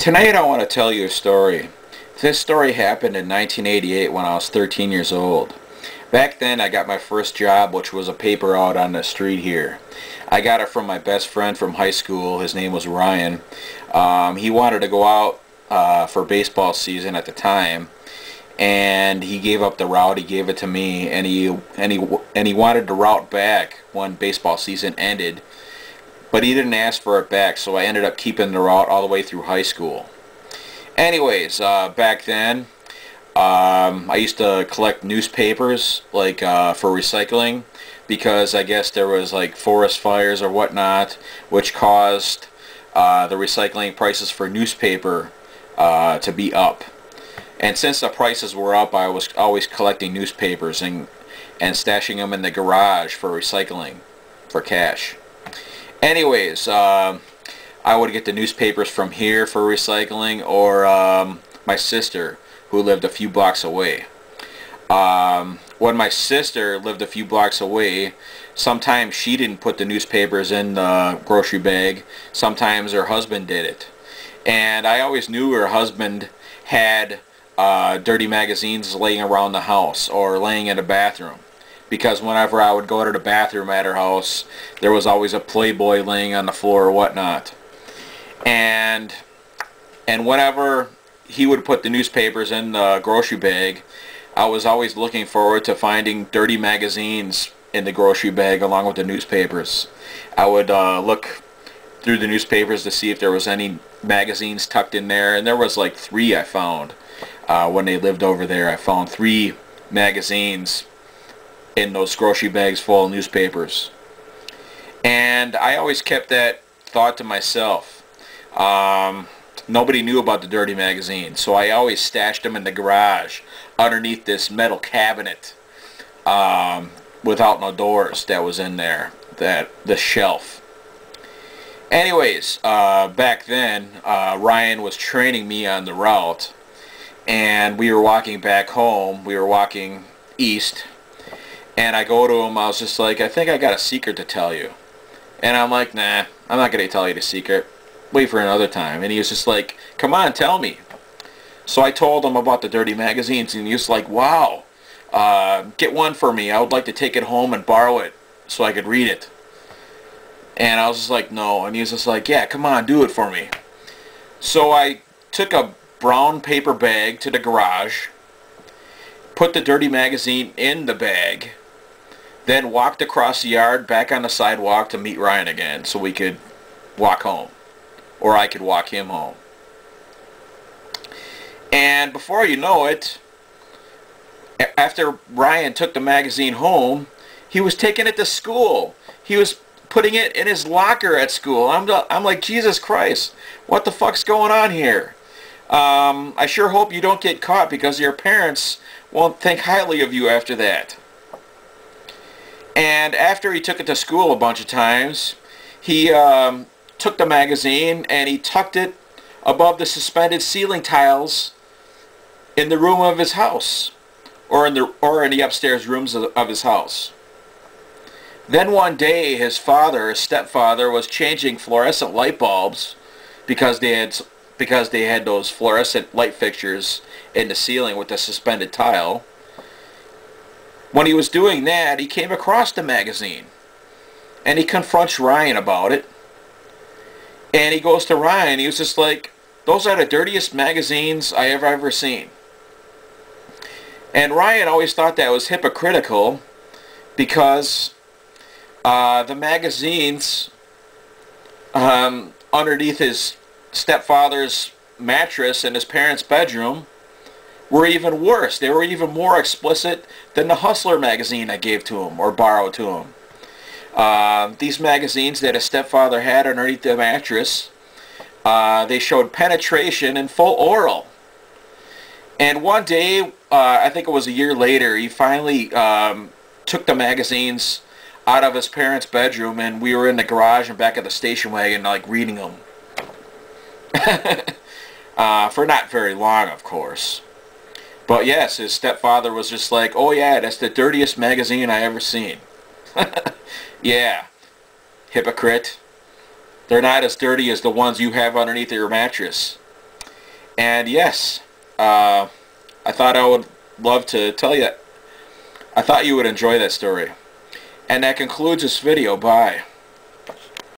Tonight I want to tell you a story. This story happened in 1988 when I was 13 years old. Back then I got my first job, which was a paper out on the street here. I got it from my best friend from high school. His name was Ryan. He wanted to go out for baseball season at the time, and he gave up the route. He gave it to me, and he wanted to route back when baseball season ended. But he didn't ask for it back, so I ended up keeping the route all the way through high school. Anyways, back then, I used to collect newspapers, like for recycling, because I guess there was like forest fires or whatnot, which caused the recycling prices for newspaper to be up. And since the prices were up, I was always collecting newspapers and stashing them in the garage for recycling, for cash. Anyways, I would get the newspapers from here for recycling, or my sister, who lived a few blocks away. When my sister lived a few blocks away, sometimes she didn't put the newspapers in the grocery bag. Sometimes her husband did it. And I always knew her husband had dirty magazines laying around the house or laying in the bathroom. Because whenever I would go to the bathroom at her house, there was always a Playboy laying on the floor or whatnot. And whenever he would put the newspapers in the grocery bag, I was always looking forward to finding dirty magazines in the grocery bag along with the newspapers. I would look through the newspapers to see if there was any magazines tucked in there, and there was like 3 I found when they lived over there. I found 3 magazines in those grocery bags full of newspapers. And I always kept that thought to myself. Nobody knew about the dirty magazines, so I always stashed them in the garage underneath this metal cabinet without no doors that was in there, the shelf. Anyways, back then Ryan was training me on the route, and we were walking back home. We were walking east, and I go to him. I was just like, I think I got a secret to tell you. And I'm like, nah, I'm not going to tell you the secret. Wait for another time. And he was just like, come on, tell me. So I told him about the dirty magazines, and he was like, wow, get one for me. I would like to take it home and borrow it so I could read it. And I was just like, no. And he was just like, yeah, come on, do it for me. So I took a brown paper bag to the garage, put the dirty magazine in the bag, then walked across the yard back on the sidewalk to meet Ryan again so we could walk home. Or I could walk him home. And before you know it, after Ryan took the magazine home, he was taking it to school. He was putting it in his locker at school. I'm like, Jesus Christ, what the fuck's going on here? I sure hope you don't get caught, because your parents won't think highly of you after that. And after he took it to school a bunch of times, he took the magazine and he tucked it above the suspended ceiling tiles in the room of his house, or in the upstairs rooms of his house. Then one day his stepfather, was changing fluorescent light bulbs because they had those fluorescent light fixtures in the ceiling with the suspended tile. When he was doing that, he came across the magazine, and he confronts Ryan about it. And he goes to Ryan, he was just like, those are the dirtiest magazines I have ever seen. And Ryan always thought that was hypocritical, because the magazines underneath his stepfather's mattress in his parents' bedroom were even worse. They were even more explicit than the Hustler magazine I gave to him or borrowed to him. These magazines that his stepfather had underneath the mattress, they showed penetration and full oral. And one day, I think it was a year later, he finally took the magazines out of his parents' bedroom, and we were in the garage and back of the station wagon, like, reading them. For not very long, of course. But yes, his stepfather was just like, oh yeah, that's the dirtiest magazine I ever seen. Yeah, hypocrite. They're not as dirty as the ones you have underneath your mattress. And yes, I thought I would love to tell you. I thought you would enjoy that story. And that concludes this video. Bye.